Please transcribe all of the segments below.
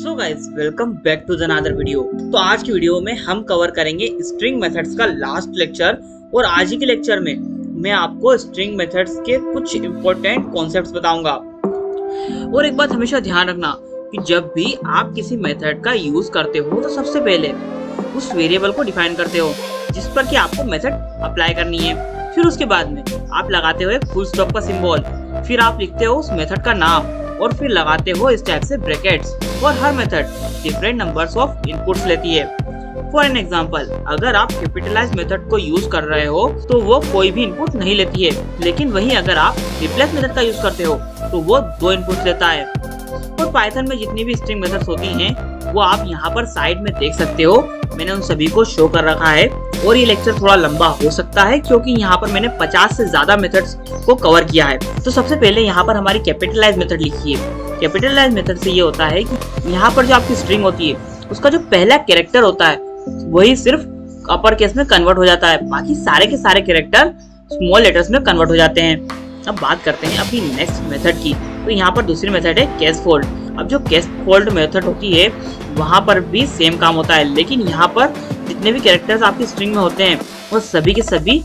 So guys welcome back to another video. तो आज की वीडियो में हम कवर करेंगे स्ट्रिंग मेथड्स का लास्ट लेक्चर। और आज ही के लेक्चर में मैं आपको स्ट्रिंग मेथड्स के कुछ इंपॉर्टेंट कॉन्सेप्ट्स बताऊंगा। और एक बात हमेशा ध्यान रखना कि जब भी आप किसी मेथड का यूज करते हो तो सबसे पहले उस वेरिएबल को डिफाइन करते हो जिस पर कि आपको मेथड अप्लाई करनी है। फिर उसके बाद में आप लगाते हो एक फुल स्टॉप का सिंबल, फिर आप लिखते हो उस मेथड का नाम और फिर लगाते हो इस टाइप से ब्रैकेट्स। और हर method different numbers of inputs लेती है। फॉर एन एग्जांपल, अगर आप कैपिटलाइज मेथड को यूज कर रहे हो तो वो कोई भी इनपुट नहीं लेती है, लेकिन वहीं अगर आप रिप्लेस मेथड का यूज करते हो तो वो 2 इनपुट्स लेता है। और पाइथन में जितनी भी स्ट्रिंग मेथड्स होती हैं वो आप यहाँ पर साइड में देख सकते हो। मैंने उन सभी को शो कर रखा है। और ये लेक्चर थोड़ा लंबा हो सकता है क्योंकि यहाँ पर मैंने 50 से ज्यादा मेथड्स को कवर किया है। तो सबसे पहले यहाँ पर हमारी कैपिटलाइज मेथड लिखी है। कैपिटलाइज मेथड से ये होता है कि यहाँ पर जो आपकी स्ट्रिंग होती है उसका जो पहला कैरेक्टर होता है वही सिर्फ अपर केस में कन्वर्ट हो जाता है, बाकी सारे के सारे कैरेक्टर स्मॉल लेटर्स में कन्वर्ट हो जाते हैं। अब बात करते हैं अपनी नेक्स्ट मेथड की। तो यहाँ पर दूसरी मेथड है कैश फोल्ड। अब जो कैश फोल्ड मेथड होती है वहाँ पर भी सेम काम होता है, लेकिन यहाँ पर जितने भी कैरेक्टर्स आपकी स्ट्रिंग में होते हैं वो सभी के सभी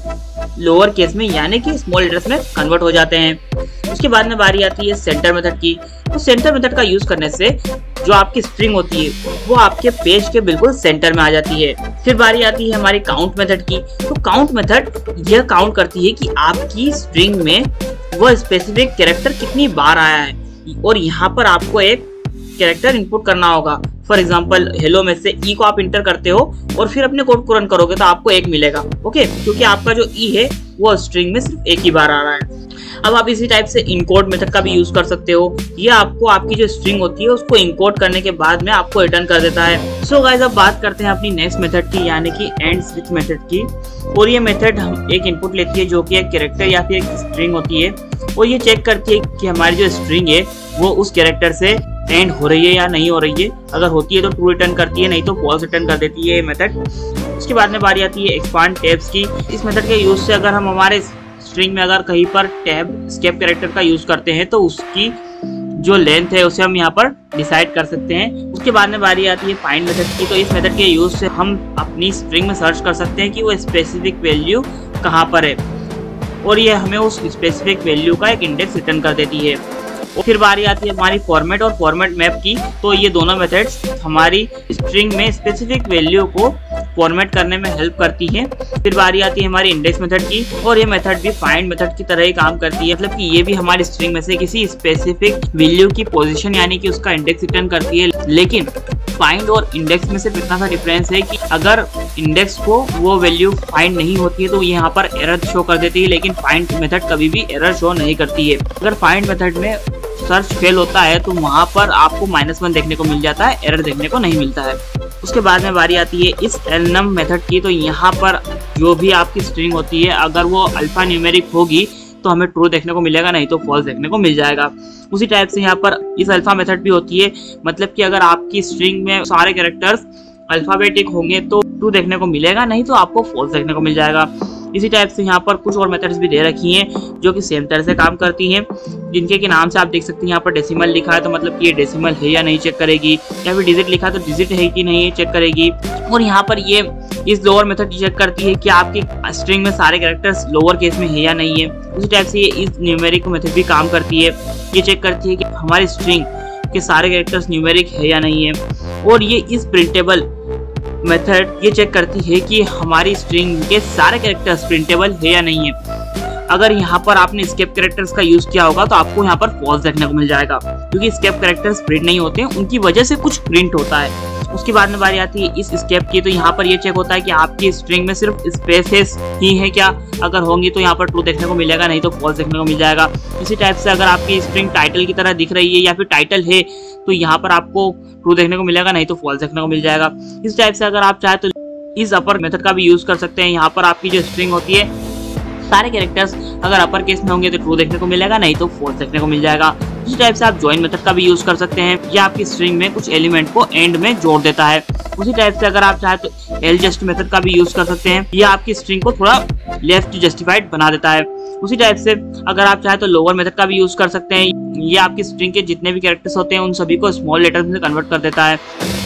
लोअर केस में यानी कि स्मॉल लेटर्स में कन्वर्ट हो जाते हैं। उसके बाद में बारी आती है सेंटर मेथड की। तो सेंटर मेथड का यूज करने से जो आपकी स्ट्रिंग होती है वो आपके पेज के बिल्कुल सेंटर में आ जाती है। फिर बारी आती है हमारी काउंट मेथड की। तो काउंट मेथड यह काउंट करती है कि आपकी स्ट्रिंग में वो स्पेसिफिक कैरेक्टर कितनी बार आया है और यहाँ पर आपको एक कैरेक्टर इनपुट करना होगा। फॉर एग्जाम्पल, हेलो में से ई को आप इंटर करते हो और फिर अपने कोड को रन करोगे तो आपको 1 मिलेगा। ओके, क्योंकि आपका जो ई है वो स्ट्रिंग में सिर्फ 1 ही बार आ रहा है। अब आप इसी टाइप से इनकोड मेथड का भी यूज कर सकते हो। ये आपको आपकी जो स्ट्रिंग होती है उसको इनकोड करने के बाद में आपको रिटर्न कर देता है। सो गाइस, अब बात करते हैं अपनी नेक्स्ट मेथड की यानी कि एंड स्विच मेथड की। और ये मेथड हम एक इनपुट लेती है जो कि एक कैरेक्टर या फिर एक स्ट्रिंग होती है और ये चेक करती है कि हमारी जो स्ट्रिंग है वो उस कैरेक्टर से एंड हो रही है या नहीं हो रही है। अगर होती है तो ट्रू रिटर्न करती है, नहीं तो फॉल्स रिटर्न कर देती है ये मेथड। उसके बाद में बारी आती है एक्सपांड टैब्स की। इस मेथड के यूज से अगर हम हमारे स्ट्रिंग में अगर कहीं पर टैब स्केप कैरेक्टर का यूज करते हैं तो उसकी जो लेंथ है उसे हम यहाँ पर डिसाइड कर सकते हैं। उसके बाद में बारी आती है फाइंड मेथड की। तो इस मेथड के यूज से हम अपनी स्ट्रिंग में सर्च कर सकते हैं कि वो स्पेसिफिक वैल्यू कहाँ पर है और ये हमें उस स्पेसिफिक वैल्यू का एक इंडेक्स रिटर्न कर देती है। और फिर बारी आती है हमारी फॉर्मेट और फॉर्मेट मैप की। तो ये दोनों मेथड्स हमारी स्ट्रिंग में स्पेसिफिक वैल्यू को फॉर्मेट करने में हेल्प करती है। फिर बारी आती है हमारी इंडेक्स मेथड की और ये मेथड भी फाइंड मेथड की तरह ही काम करती है, मतलब कि ये भी हमारी स्ट्रिंग में से किसी स्पेसिफिक वैल्यू की पोजीशन यानी कि उसका इंडेक्स रिटर्न करती है। लेकिन फाइंड और इंडेक्स में सिर्फ इतना सा डिफरेंस है कि अगर इंडेक्स को वो वैल्यू फाइंड नहीं होती है तो ये यहाँ पर एरर शो कर देती है, लेकिन फाइंड मेथड कभी भी एरर शो नहीं करती है। अगर फाइंड मेथड में सर्च फेल होता है तो वहाँ पर आपको -1 देखने को मिल जाता है, एरर देखने को नहीं मिलता है। उसके बाद में बारी आती है इस एलनम मेथड की। तो यहाँ पर जो भी आपकी स्ट्रिंग होती है अगर वो अल्फा न्यूमेरिक होगी तो हमें ट्रू देखने को मिलेगा, नहीं तो फॉल्स देखने को मिल जाएगा। उसी टाइप से यहाँ पर इस अल्फा मेथड भी होती है, मतलब कि अगर आपकी स्ट्रिंग में सारे कैरेक्टर्स अल्फाबेटिक होंगे तो ट्रू देखने को मिलेगा, नहीं तो आपको फॉल्स देखने को मिल जाएगा। इसी टाइप से यहाँ पर कुछ और मेथड्स भी दे रखी हैं जो कि सेम तरह से काम करती हैं, जिनके के नाम से आप देख सकते हैं। यहाँ पर डेसिमल लिखा है तो मतलब कि ये डेसिमल है या नहीं चेक करेगी, या फिर डिजिट लिखा है तो डिजिट है कि नहीं चेक करेगी। और यहाँ पर ये इस लोअर मेथड चेक करती है कि आपकी स्ट्रिंग में सारे कैरेक्टर्स लोअर केस में है या नहीं है। उसी टाइप से ये इस न्यूमेरिक मेथड भी काम करती है, ये चेक करती है कि हमारी स्ट्रिंग के सारे कैरेक्टर्स न्यूमेरिक है या नहीं है। और ये इस प्रिंटेबल मेथड ये चेक करती है कि हमारी स्ट्रिंग के सारे कैरेक्टर्स प्रिंटेबल है या नहीं है। अगर यहाँ पर आपने स्केप कैरेक्टर्स का यूज किया होगा तो आपको यहाँ पर फॉल्स देखने को मिल जाएगा, क्योंकि स्केप कैरेक्टर्स प्रिंट नहीं होते हैं, उनकी वजह से कुछ प्रिंट होता है। उसके बाद में बारी आती है इस स्केप की। तो यहाँ पर ये चेक होता है कि आपकी स्ट्रिंग में सिर्फ स्पेसेस ही है क्या, अगर होंगी तो यहाँ पर ट्रू देखने को मिलेगा, नहीं तो फॉल्स देखने को मिल जाएगा। इसी टाइप से अगर आपकी स्ट्रिंग टाइटल की तरह दिख रही है या फिर टाइटल है तो यहाँ पर आपको ट्रू देखने को मिलेगा, नहीं तो फॉल्स देखने को मिल जाएगा। इस टाइप से अगर आप चाहे तो इस अपर मेथड का भी यूज कर सकते हैं। यहाँ पर आपकी जो स्ट्रिंग होती है सारे कैरेक्टर्स अगर अपर केस में होंगे तो ट्रू देखने को मिलेगा, नहीं तो फॉल्स देखने को मिल जाएगा। इसी टाइप से आप ज्वाइन मेथड का भी यूज कर सकते हैं, यह आपकी स्ट्रिंग में कुछ एलिमेंट को एंड में जोड़ देता है। उसी टाइप से अगर आप चाहे तो एल जस्ट मेथड का भी यूज कर सकते हैं, यह आपकी स्ट्रिंग को थोड़ा लेफ्ट जस्टिफाइड बना देता है। उसी टाइप से अगर आप चाहे तो लोअर मेथड का भी यूज कर सकते हैं। ये आपकी स्ट्रिंग के जितने भी कैरेक्टर्स होते हैं उन सभी को स्मॉल लेटर में कन्वर्ट कर देता है।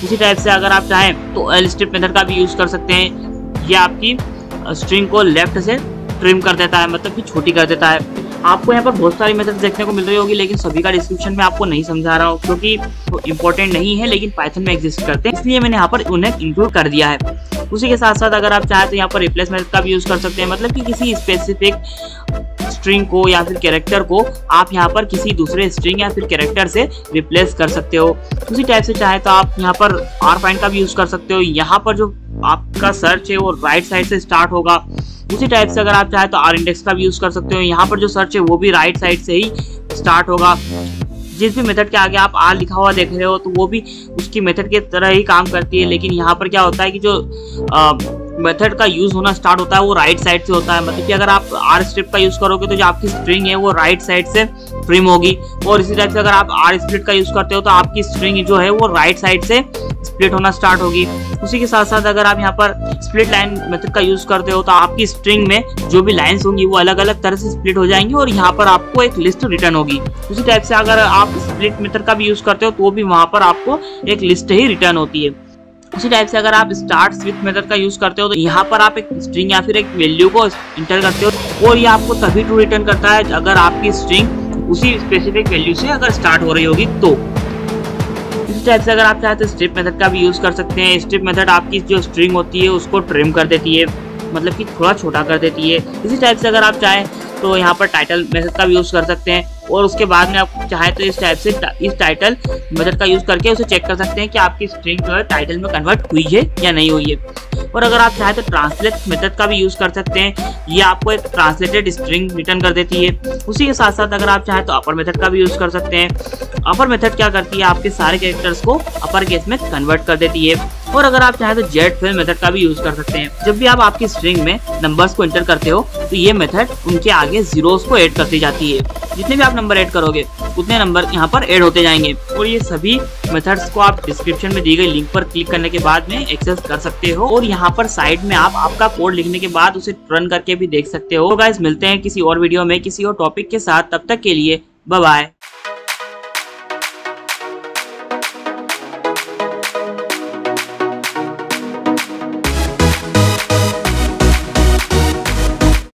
उसी टाइप से अगर आप चाहें तो एल स्ट्रिप मेथड का भी यूज कर सकते हैं। ये आपकी स्ट्रिंग को लेफ्ट से ट्रिम कर देता है, मतलब कि छोटी कर देता है। आपको यहाँ पर बहुत सारी मेथड देखने को मिल रही होगी, लेकिन सभी का डिस्क्रिप्शन में आपको नहीं समझा रहा हूँ क्योंकि इंपॉर्टेंट नहीं है, लेकिन पाइथन में एग्जिस्ट करते हैं, इसलिए मैंने यहाँ पर उन्हें इंक्लूड कर दिया है। उसी के साथ साथ अगर आप चाहें तो यहाँ पर रिप्लेस मेथड का भी यूज कर सकते हैं, मतलब कि किसी स्पेसिफिक स्ट्रिंग को या फिर कैरेक्टर को आप यहाँ पर किसी दूसरे स्ट्रिंग या फिर कैरेक्टर से रिप्लेस कर सकते हो। उसी टाइप से चाहे तो आप यहाँ पर आर फाइंड का भी यूज कर सकते हो। यहाँ पर जो आपका सर्च है वो राइट साइड से स्टार्ट होगा। उसी टाइप से अगर आप चाहे तो आर इंडेक्स का भी यूज कर सकते हो। यहाँ पर जो सर्च है वो भी राइट साइड से ही स्टार्ट होगा। जिस भी मेथड के आगे आप आर लिखा हुआ देख रहे हो तो वो भी उसकी मेथड के तरह ही काम करती है, लेकिन यहाँ पर क्या होता है कि जो मेथड का यूज होना स्टार्ट होता है वो राइट साइड से होता है। मतलब कि अगर आप आर स्ट्रिप का यूज करोगे तो जो आपकी स्ट्रिंग है वो राइट साइड से ट्रिम होगी, और इसी टाइप से अगर आप आर स्प्लिट का यूज करते हो तो आपकी स्ट्रिंग जो है वो राइट साइड से स्प्लिट होना स्टार्ट होगी। उसी के साथ साथ अगर आप यहाँ पर स्प्लिट लाइन मेथड का यूज करते हो तो आपकी स्ट्रिंग में जो भी लाइंस होंगी वो अलग अलग तरह से स्प्लिट हो जाएंगी और यहाँ पर आपको एक लिस्ट रिटर्न होगी। उसी टाइप से अगर आप स्प्लिट मेथड का भी यूज करते हो तो भी वहां पर आपको एक लिस्ट ही रिटर्न होती है। उसी टाइप से अगर आप स्टार्ट विथ मेथड का यूज करते हो तो यहाँ पर आप एक स्ट्रिंग या फिर एक वैल्यू को इंटर करते हो और ये आपको तभी ट्रू रिटर्न करता है अगर आपकी स्ट्रिंग उसी स्पेसिफिक वैल्यू से अगर स्टार्ट हो रही होगी तो। इसी टाइप से अगर आप चाहे तो स्ट्रिप मेथड का भी यूज कर सकते हैं। स्ट्रिप मेथड आपकी जो स्ट्रिंग होती है उसको ट्रिम कर देती है, मतलब कि थोड़ा छोटा कर देती है। इसी टाइप से अगर आप चाहें तो यहाँ पर टाइटल मेथड का भी यूज कर सकते हैं और उसके बाद में आप चाहे तो इस टाइप से इस टाइटल मेथड का यूज करके उसे चेक कर सकते हैं कि आपकी स्ट्रिंग जो है टाइटल में कन्वर्ट हुई है या नहीं हुई है। और अगर आप चाहे तो ट्रांसलेट मेथड का भी यूज कर सकते हैं। ये आपको एक ट्रांसलेटेड स्ट्रिंग रिटर्न कर देती है। उसी के साथ साथ अगर आप चाहे तो अपर मेथड का भी यूज कर सकते हैं। अपर मेथड क्या करती है, आपके सारे कैरेक्टर्स को अपर केस में कन्वर्ट कर देती है। और अगर आप चाहे तो जेड फिल मेथड का भी यूज कर सकते हैं। जब भी आप आपकी स्ट्रिंग में नंबर्स को एंटर करते हो तो ये मेथड उनके आगे जीरोस को ऐड करती जाती है। जितने भी आप नंबर ऐड करोगे उतने नंबर यहाँ पर ऐड होते जाएंगे। और ये सभी मेथड्स को आप डिस्क्रिप्शन में दी गई लिंक पर क्लिक करने के बाद में एक्सेस कर सकते हो और यहाँ पर साइड में आप आपका कोड लिखने के बाद उसे रन करके भी देख सकते हो। तो गाइस मिलते हैं किसी और वीडियो में किसी और टॉपिक के साथ, तब तक के लिए बाय बाय।